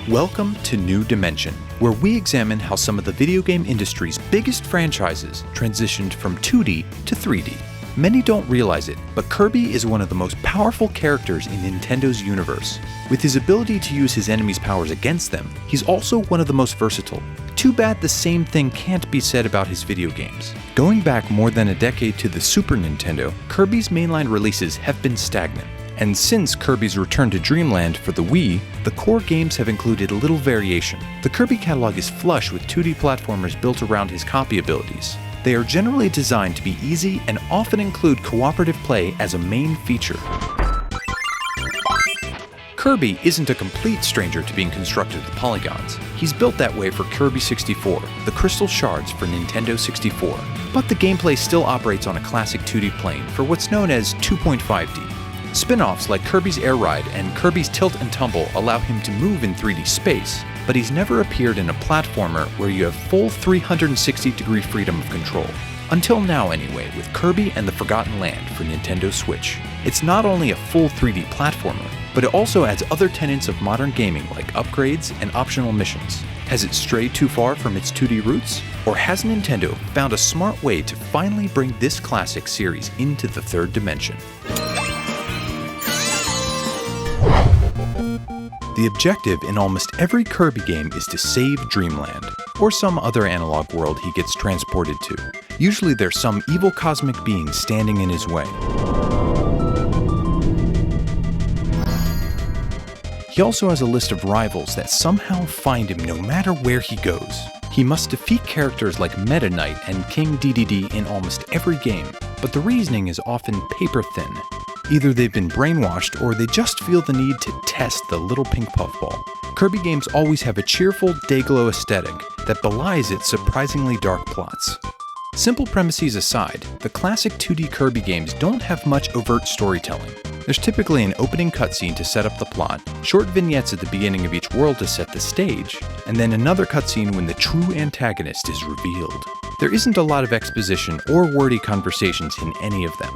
Welcome to New Dimension, where we examine how some of the video game industry's biggest franchises transitioned from 2D to 3D. Many don't realize it, but Kirby is one of the most powerful characters in Nintendo's universe. With his ability to use his enemies' powers against them, he's also one of the most versatile. Too bad the same thing can't be said about his video games. Going back more than a decade to the Super Nintendo, Kirby's mainline releases have been stagnant. And since Kirby's return to Dreamland for the Wii, the core games have included little variation. The Kirby catalog is flush with 2D platformers built around his copy abilities. They are generally designed to be easy and often include cooperative play as a main feature. Kirby isn't a complete stranger to being constructed with polygons. He's built that way for Kirby 64, the Crystal Shards for Nintendo 64. But the gameplay still operates on a classic 2D plane for what's known as 2.5D. Spin-offs like Kirby's Air Ride and Kirby's Tilt and Tumble allow him to move in 3D space, but he's never appeared in a platformer where you have full 360-degree freedom of control. Until now anyway, with Kirby and the Forgotten Land for Nintendo Switch. It's not only a full 3D platformer, but it also adds other tenets of modern gaming like upgrades and optional missions. Has it strayed too far from its 2D roots? Or has Nintendo found a smart way to finally bring this classic series into the third dimension? The objective in almost every Kirby game is to save Dreamland, or some other analog world he gets transported to. Usually there's some evil cosmic being standing in his way. He also has a list of rivals that somehow find him no matter where he goes. He must defeat characters like Meta Knight and King Dedede in almost every game, but the reasoning is often paper thin. Either they've been brainwashed or they just feel the need to test the little pink puffball. Kirby games always have a cheerful, day-glow aesthetic that belies its surprisingly dark plots. Simple premises aside, the classic 2D Kirby games don't have much overt storytelling. There's typically an opening cutscene to set up the plot, short vignettes at the beginning of each world to set the stage, and then another cutscene when the true antagonist is revealed. There isn't a lot of exposition or wordy conversations in any of them.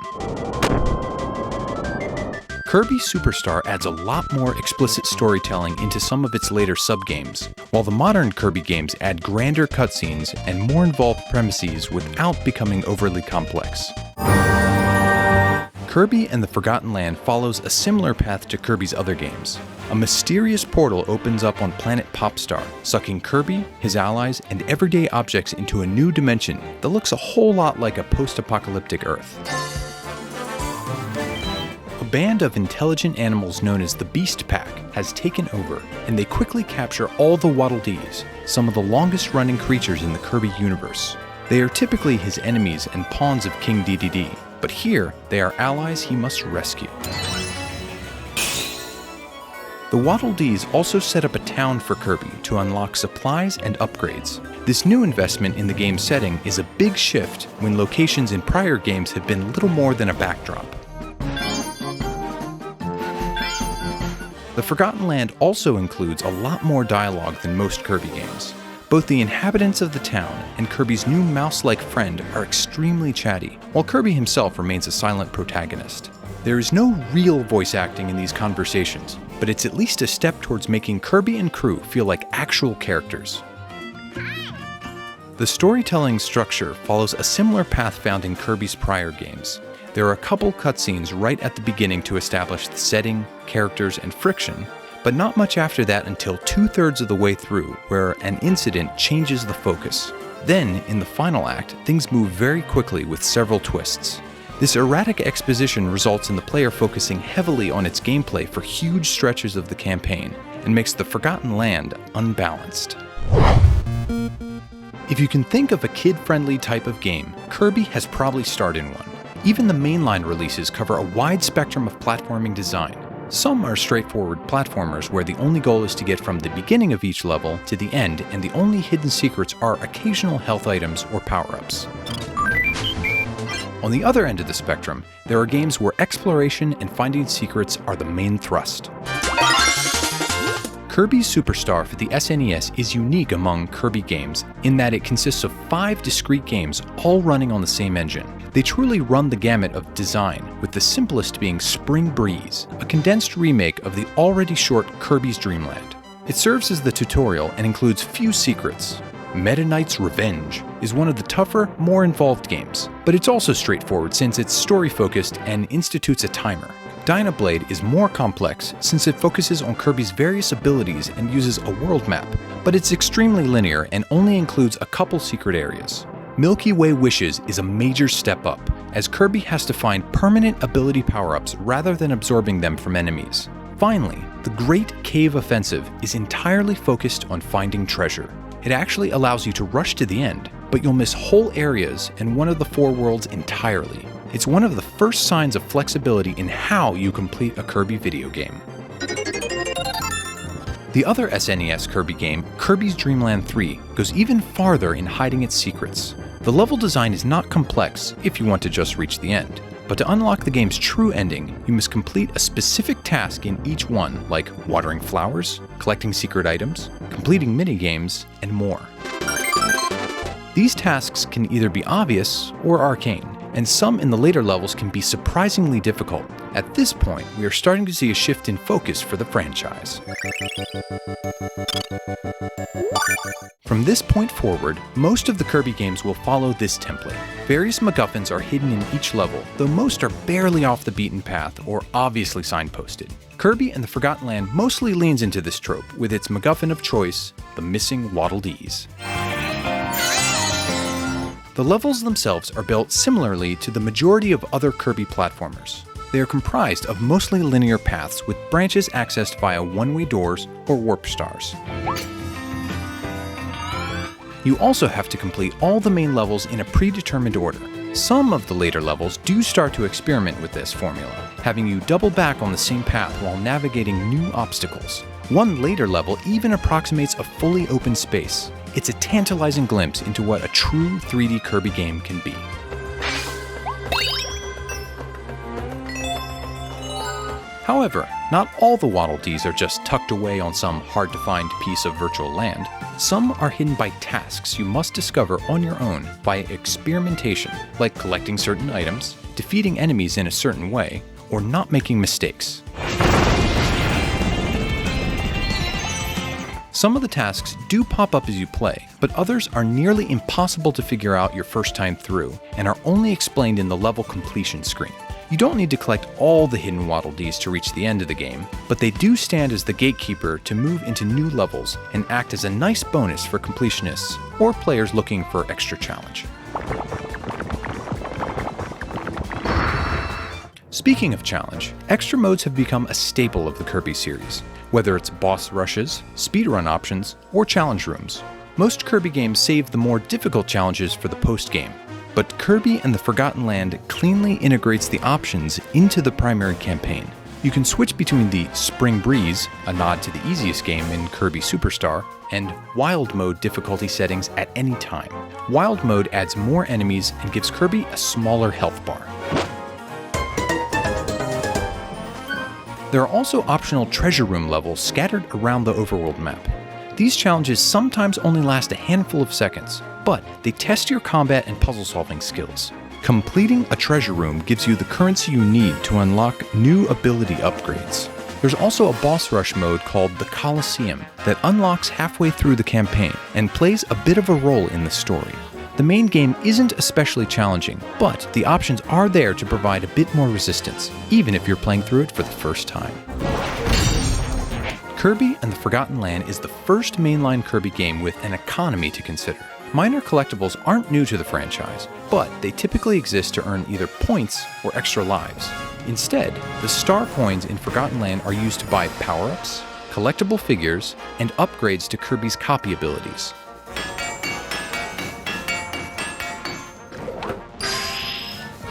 Kirby Superstar adds a lot more explicit storytelling into some of its later sub-games, while the modern Kirby games add grander cutscenes and more involved premises without becoming overly complex. Kirby and the Forgotten Land follows a similar path to Kirby's other games. A mysterious portal opens up on planet Popstar, sucking Kirby, his allies, and everyday objects into a new dimension that looks a whole lot like a post-apocalyptic Earth. A band of intelligent animals known as the Beast Pack has taken over, and they quickly capture all the Waddle Dees, some of the longest-running creatures in the Kirby universe. They are typically his enemies and pawns of King Dedede, but here they are allies he must rescue. The Waddle Dees also set up a town for Kirby to unlock supplies and upgrades. This new investment in the game's setting is a big shift when locations in prior games have been little more than a backdrop. The Forgotten Land also includes a lot more dialogue than most Kirby games. Both the inhabitants of the town and Kirby's new mouse-like friend are extremely chatty, while Kirby himself remains a silent protagonist. There is no real voice acting in these conversations, but it's at least a step towards making Kirby and crew feel like actual characters. The storytelling structure follows a similar path found in Kirby's prior games. There are a couple cutscenes right at the beginning to establish the setting, characters, and friction, but not much after that until 2/3 of the way through, where an incident changes the focus. Then, in the final act, things move very quickly with several twists. This erratic exposition results in the player focusing heavily on its gameplay for huge stretches of the campaign, and makes the Forgotten Land unbalanced. If you can think of a kid-friendly type of game, Kirby has probably starred in one. Even the mainline releases cover a wide spectrum of platforming design. Some are straightforward platformers where the only goal is to get from the beginning of each level to the end, and the only hidden secrets are occasional health items or power-ups. On the other end of the spectrum, there are games where exploration and finding secrets are the main thrust. Kirby Superstar for the SNES is unique among Kirby games in that it consists of 5 discrete games all running on the same engine. They truly run the gamut of design, with the simplest being Spring Breeze, a condensed remake of the already short Kirby's Dream Land. It serves as the tutorial and includes few secrets. Meta Knight's Revenge is one of the tougher, more involved games, but it's also straightforward since it's story-focused and institutes a timer. Dynablade is more complex since it focuses on Kirby's various abilities and uses a world map, but it's extremely linear and only includes a couple secret areas. Milky Way Wishes is a major step up, as Kirby has to find permanent ability power-ups rather than absorbing them from enemies. Finally, the Great Cave Offensive is entirely focused on finding treasure. It actually allows you to rush to the end, but you'll miss whole areas and one of the 4 worlds entirely. It's one of the first signs of flexibility in how you complete a Kirby video game. The other SNES Kirby game, Kirby's Dream Land 3, goes even farther in hiding its secrets. The level design is not complex if you want to just reach the end, but to unlock the game's true ending, you must complete a specific task in each one, like watering flowers, collecting secret items, completing minigames, and more. These tasks can either be obvious or arcane, and some in the later levels can be surprisingly difficult. At this point, we are starting to see a shift in focus for the franchise. From this point forward, most of the Kirby games will follow this template. Various MacGuffins are hidden in each level, though most are barely off the beaten path or obviously signposted. Kirby and the Forgotten Land mostly leans into this trope with its MacGuffin of choice, the missing Waddle Dees. The levels themselves are built similarly to the majority of other Kirby platformers. They are comprised of mostly linear paths with branches accessed via one-way doors or warp stars. You also have to complete all the main levels in a predetermined order. Some of the later levels do start to experiment with this formula, having you double back on the same path while navigating new obstacles. One later level even approximates a fully open space. It's a tantalizing glimpse into what a true 3D Kirby game can be. However, not all the Waddle Dees are just tucked away on some hard-to-find piece of virtual land. Some are hidden by tasks you must discover on your own via experimentation, like collecting certain items, defeating enemies in a certain way, or not making mistakes. Some of the tasks do pop up as you play, but others are nearly impossible to figure out your first time through, and are only explained in the level completion screen. You don't need to collect all the hidden Waddle Dees to reach the end of the game, but they do stand as the gatekeeper to move into new levels and act as a nice bonus for completionists or players looking for extra challenge. Speaking of challenge, extra modes have become a staple of the Kirby series, whether it's boss rushes, speedrun options, or challenge rooms. Most Kirby games save the more difficult challenges for the post-game, but Kirby and the Forgotten Land cleanly integrates the options into the primary campaign. You can switch between the Spring Breeze, a nod to the easiest game in Kirby Superstar, and Wild Mode difficulty settings at any time. Wild Mode adds more enemies and gives Kirby a smaller health bar. There are also optional treasure room levels scattered around the overworld map. These challenges sometimes only last a handful of seconds, but they test your combat and puzzle-solving skills. Completing a treasure room gives you the currency you need to unlock new ability upgrades. There's also a boss rush mode called the Colosseum that unlocks halfway through the campaign and plays a bit of a role in the story. The main game isn't especially challenging, but the options are there to provide a bit more resistance, even if you're playing through it for the first time. Kirby and the Forgotten Land is the first mainline Kirby game with an economy to consider. Minor collectibles aren't new to the franchise, but they typically exist to earn either points or extra lives. Instead, the star coins in Forgotten Land are used to buy power-ups, collectible figures, and upgrades to Kirby's copy abilities.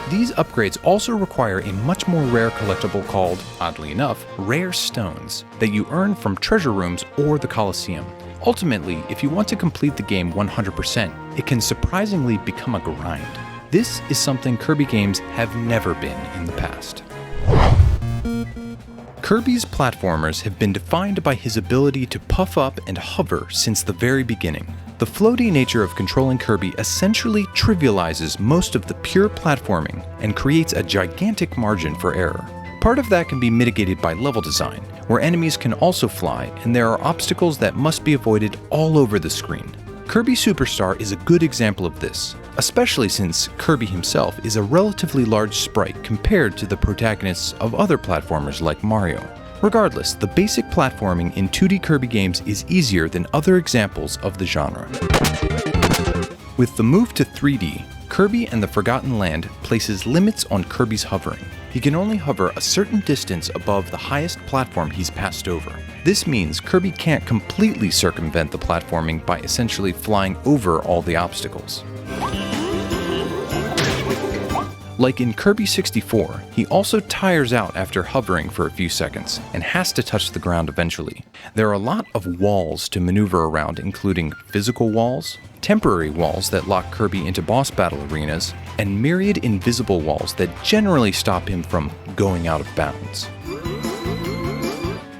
These upgrades also require a much more rare collectible called, oddly enough, Rare Stones, that you earn from treasure rooms or the Colosseum. Ultimately, if you want to complete the game 100%, it can surprisingly become a grind. This is something Kirby games have never been in the past. Kirby's platformers have been defined by his ability to puff up and hover since the very beginning. The floaty nature of controlling Kirby essentially trivializes most of the pure platforming and creates a gigantic margin for error. Part of that can be mitigated by level design, where enemies can also fly and there are obstacles that must be avoided all over the screen. Kirby Superstar is a good example of this, especially since Kirby himself is a relatively large sprite compared to the protagonists of other platformers like Mario. Regardless, the basic platforming in 2D Kirby games is easier than other examples of the genre. With the move to 3D, Kirby and the Forgotten Land places limits on Kirby's hovering. He can only hover a certain distance above the highest platform he's passed over. This means Kirby can't completely circumvent the platforming by essentially flying over all the obstacles. Like in Kirby 64, he also tires out after hovering for a few seconds and has to touch the ground eventually. There are a lot of walls to maneuver around, including physical walls, temporary walls that lock Kirby into boss battle arenas, and myriad invisible walls that generally stop him from going out of bounds.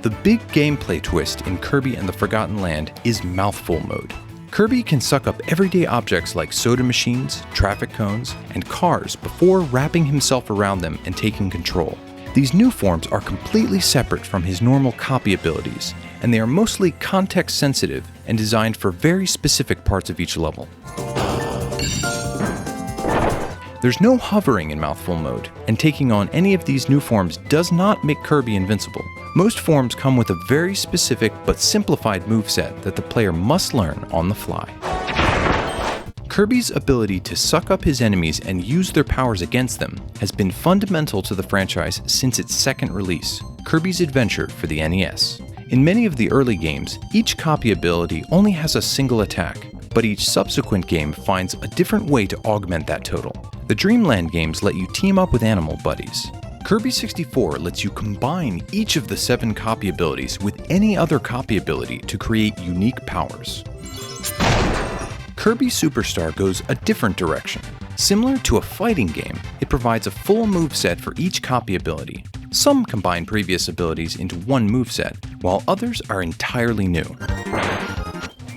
The big gameplay twist in Kirby and the Forgotten Land is mouthful mode. Kirby can suck up everyday objects like soda machines, traffic cones, and cars before wrapping himself around them and taking control. These new forms are completely separate from his normal copy abilities, and they are mostly context sensitive and designed for very specific parts of each level. There's no hovering in mouthful mode, and taking on any of these new forms does not make Kirby invincible. Most forms come with a very specific but simplified moveset that the player must learn on the fly. Kirby's ability to suck up his enemies and use their powers against them has been fundamental to the franchise since its second release, Kirby's Adventure for the NES. In many of the early games, each copy ability only has a single attack, but each subsequent game finds a different way to augment that total. The Dreamland games let you team up with animal buddies. Kirby 64 lets you combine each of the 7 copy abilities with any other copy ability to create unique powers. Kirby Superstar goes a different direction. Similar to a fighting game, it provides a full moveset for each copy ability. Some combine previous abilities into one moveset, while others are entirely new.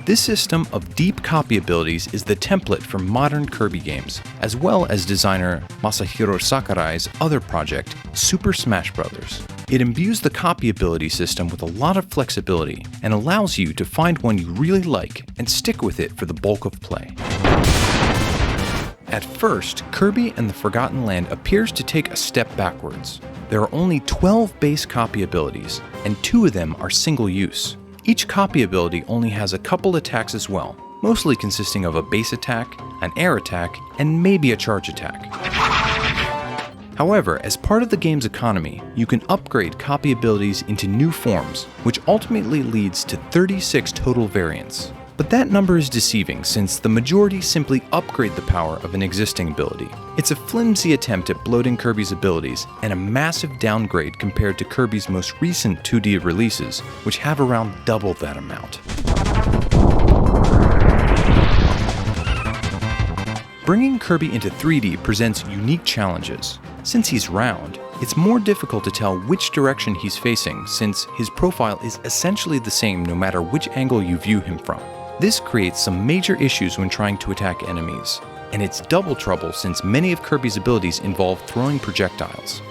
This system of deep copy abilities is the template for modern Kirby games, as well as designer Masahiro Sakurai's other project, Super Smash Bros. It imbues the copy ability system with a lot of flexibility and allows you to find one you really like and stick with it for the bulk of play. At first, Kirby and the Forgotten Land appears to take a step backwards. There are only 12 base copy abilities, and 2 of them are single use. Each copy ability only has a couple attacks as well, mostly consisting of a base attack, an air attack, and maybe a charge attack. However, as part of the game's economy, you can upgrade copy abilities into new forms, which ultimately leads to 36 total variants. But that number is deceiving since the majority simply upgrade the power of an existing ability. It's a flimsy attempt at bloating Kirby's abilities and a massive downgrade compared to Kirby's most recent 2D releases, which have around double that amount. Bringing Kirby into 3D presents unique challenges. Since he's round, it's more difficult to tell which direction he's facing since his profile is essentially the same no matter which angle you view him from. This creates some major issues when trying to attack enemies, and it's double trouble since many of Kirby's abilities involve throwing projectiles.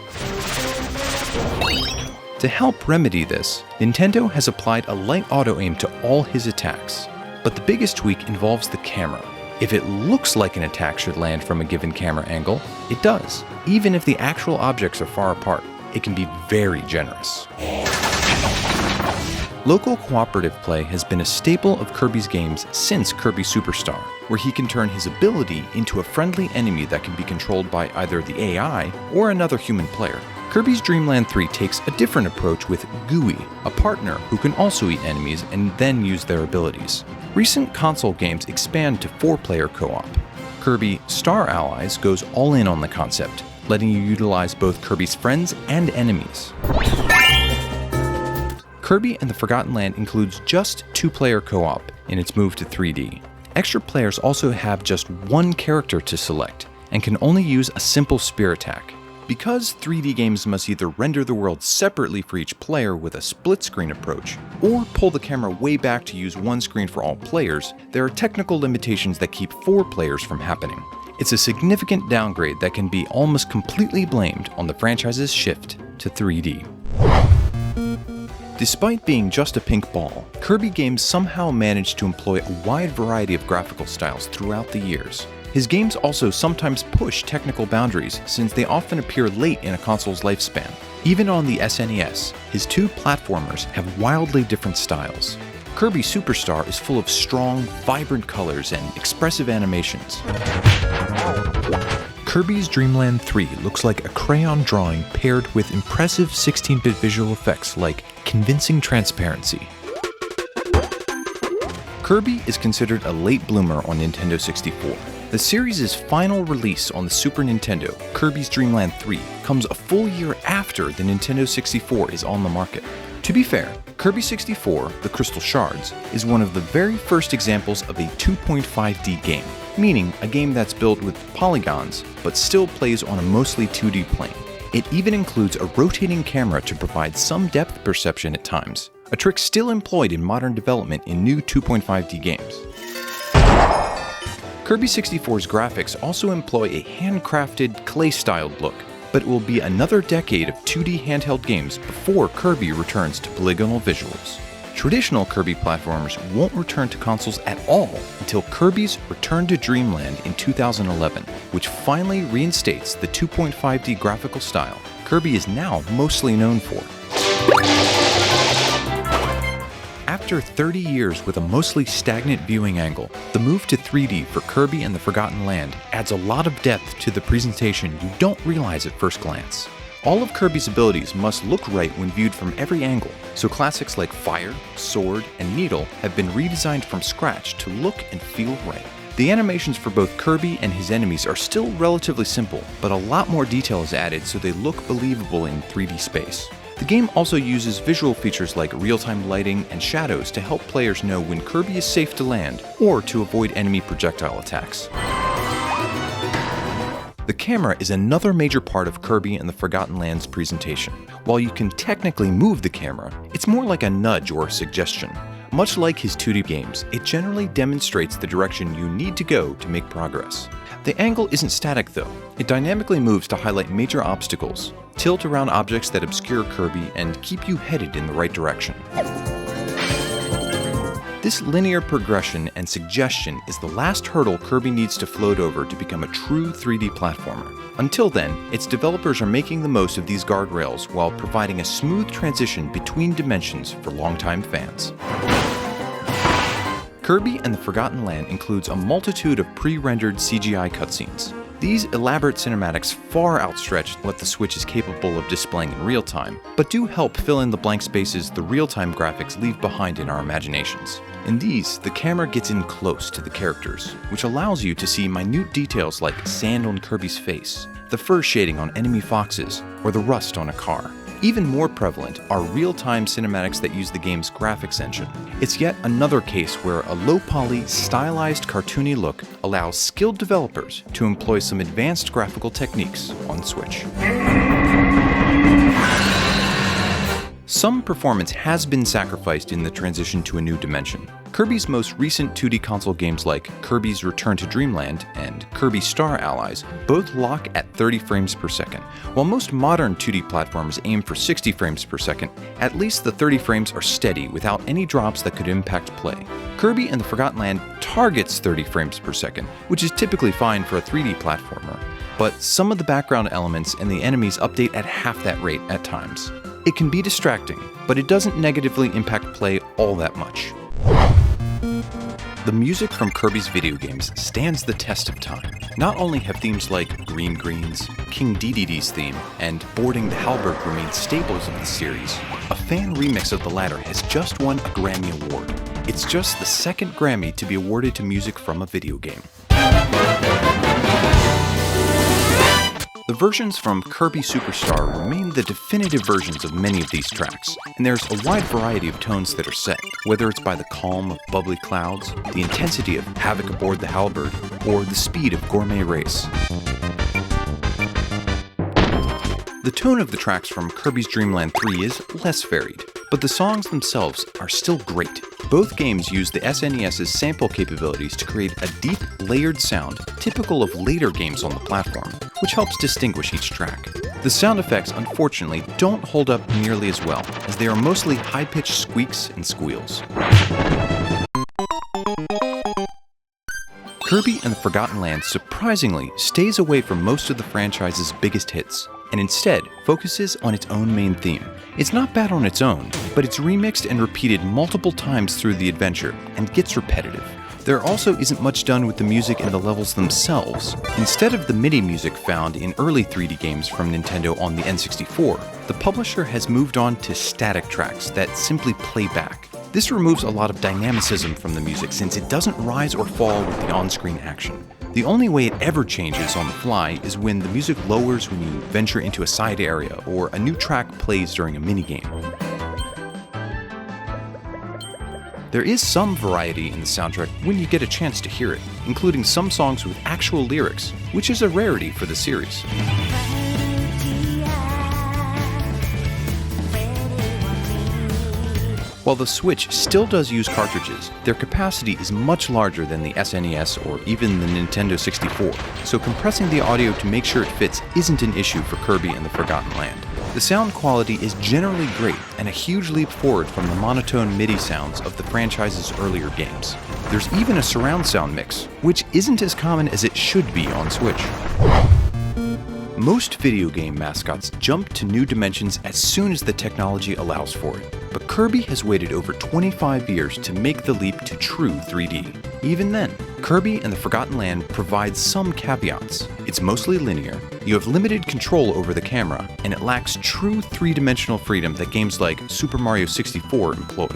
To help remedy this, Nintendo has applied a light auto-aim to all his attacks, but the biggest tweak involves the camera. If it looks like an attack should land from a given camera angle, it does. Even if the actual objects are far apart, it can be very generous. Local cooperative play has been a staple of Kirby's games since Kirby Superstar, where he can turn his ability into a friendly enemy that can be controlled by either the AI or another human player. Kirby's Dream Land 3 takes a different approach with Gooey, a partner who can also eat enemies and then use their abilities. Recent console games expand to 4-player co-op. Kirby Star Allies goes all in on the concept, letting you utilize both Kirby's friends and enemies. Kirby and the Forgotten Land includes just 2-player co-op in its move to 3D. Extra players also have just one character to select and can only use a simple spear attack. Because 3D games must either render the world separately for each player with a split-screen approach, or pull the camera way back to use one screen for all players, there are technical limitations that keep 4 players from happening. It's a significant downgrade that can be almost completely blamed on the franchise's shift to 3D. Despite being just a pink ball, Kirby games somehow managed to employ a wide variety of graphical styles throughout the years. His games also sometimes push technical boundaries since they often appear late in a console's lifespan. Even on the SNES, his 2 platformers have wildly different styles. Kirby Superstar is full of strong, vibrant colors and expressive animations. Kirby's Dream Land 3 looks like a crayon drawing paired with impressive 16-bit visual effects like convincing transparency. Kirby is considered a late bloomer on Nintendo 64. The series' final release on the Super Nintendo, Kirby's Dream Land 3, comes a full year after the Nintendo 64 is on the market. To be fair, Kirby 64, The Crystal Shards, is one of the very first examples of a 2.5D game, meaning a game that's built with polygons, but still plays on a mostly 2D plane. It even includes a rotating camera to provide some depth perception at times, a trick still employed in modern development in new 2.5D games. Kirby 64's graphics also employ a handcrafted, clay-styled look, but it will be another decade of 2D handheld games before Kirby returns to polygonal visuals. Traditional Kirby platformers won't return to consoles at all until Kirby's Return to Dreamland in 2011, which finally reinstates the 2.5D graphical style Kirby is now mostly known for. After 30 years with a mostly stagnant viewing angle, the move to 3D for Kirby and the Forgotten Land adds a lot of depth to the presentation you don't realize at first glance. All of Kirby's abilities must look right when viewed from every angle, so classics like Fire, Sword, and Needle have been redesigned from scratch to look and feel right. The animations for both Kirby and his enemies are still relatively simple, but a lot more detail is added so they look believable in 3D space. The game also uses visual features like real-time lighting and shadows to help players know when Kirby is safe to land, or to avoid enemy projectile attacks. The camera is another major part of Kirby and the Forgotten Land's presentation. While you can technically move the camera, it's more like a nudge or a suggestion. Much like his 2D games, it generally demonstrates the direction you need to go to make progress. The angle isn't static though. It dynamically moves to highlight major obstacles, tilt around objects that obscure Kirby, and keep you headed in the right direction. This linear progression and suggestion is the last hurdle Kirby needs to float over to become a true 3D platformer. Until then, its developers are making the most of these guardrails while providing a smooth transition between dimensions for longtime fans. Kirby and the Forgotten Land includes a multitude of pre-rendered CGI cutscenes. These elaborate cinematics far outstretch what the Switch is capable of displaying in real time, but do help fill in the blank spaces the real-time graphics leave behind in our imaginations. In these, the camera gets in close to the characters, which allows you to see minute details like sand on Kirby's face, the fur shading on enemy foxes, or the rust on a car. Even more prevalent are real-time cinematics that use the game's graphics engine. It's yet another case where a low-poly, stylized, cartoony look allows skilled developers to employ some advanced graphical techniques on Switch. Some performance has been sacrificed in the transition to a new dimension. Kirby's most recent 2D console games like Kirby's Return to Dreamland and Kirby Star Allies both lock at 30 frames per second. While most modern 2D platformers aim for 60 frames per second, at least the 30 frames are steady without any drops that could impact play. Kirby and the Forgotten Land targets 30 frames per second, which is typically fine for a 3D platformer, but some of the background elements and the enemies update at half that rate at times. It can be distracting, but it doesn't negatively impact play all that much. The music from Kirby's video games stands the test of time. Not only have themes like Green Greens, King Dedede's theme, and Boarding the Halberd remained staples of the series, a fan remix of the latter has just won a Grammy Award. It's just the second Grammy to be awarded to music from a video game. The versions from Kirby Superstar remain the definitive versions of many of these tracks, and there's a wide variety of tones that are set, whether it's by the calm of bubbly clouds, the intensity of Havoc Aboard the Halberd, or the speed of Gourmet Race. The tone of the tracks from Kirby's Dream Land 3 is less varied, but the songs themselves are still great. Both games use the SNES's sample capabilities to create a deep, layered sound typical of later games on the platform, which helps distinguish each track. The sound effects, unfortunately, don't hold up nearly as well, as they are mostly high-pitched squeaks and squeals. Kirby and the Forgotten Land surprisingly stays away from most of the franchise's biggest hits, and instead focuses on its own main theme. It's not bad on its own, but it's remixed and repeated multiple times through the adventure, and gets repetitive. There also isn't much done with the music and the levels themselves. Instead of the MIDI music found in early 3D games from Nintendo on the N64, the publisher has moved on to static tracks that simply play back. This removes a lot of dynamicism from the music since it doesn't rise or fall with the on-screen action. The only way it ever changes on the fly is when the music lowers when you venture into a side area or a new track plays during a minigame. There is some variety in the soundtrack when you get a chance to hear it, including some songs with actual lyrics, which is a rarity for the series. While the Switch still does use cartridges, their capacity is much larger than the SNES or even the Nintendo 64, so compressing the audio to make sure it fits isn't an issue for Kirby and the Forgotten Land. The sound quality is generally great and a huge leap forward from the monotone MIDI sounds of the franchise's earlier games. There's even a surround sound mix, which isn't as common as it should be on Switch. Most video game mascots jump to new dimensions as soon as the technology allows for it, but Kirby has waited over 25 years to make the leap to true 3D. Even then, Kirby and the Forgotten Land provides some caveats. It's mostly linear, you have limited control over the camera, and it lacks true three-dimensional freedom that games like Super Mario 64 employ.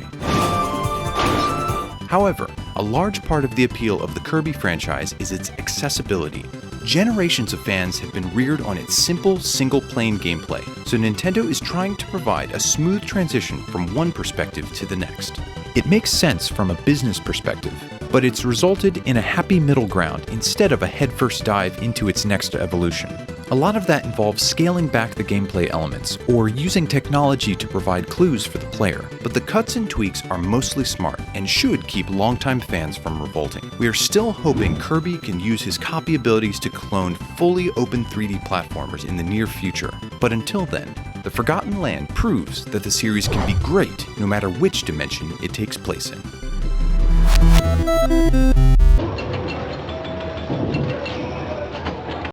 However, a large part of the appeal of the Kirby franchise is its accessibility. Generations of fans have been reared on its simple, single-plane gameplay, so Nintendo is trying to provide a smooth transition from one perspective to the next. It makes sense from a business perspective, but it's resulted in a happy middle ground instead of a headfirst dive into its next evolution. A lot of that involves scaling back the gameplay elements, or using technology to provide clues for the player, but the cuts and tweaks are mostly smart and should keep longtime fans from revolting. We are still hoping Kirby can use his copy abilities to clone fully open 3D platformers in the near future, but until then, The Forgotten Land proves that the series can be great no matter which dimension it takes place in.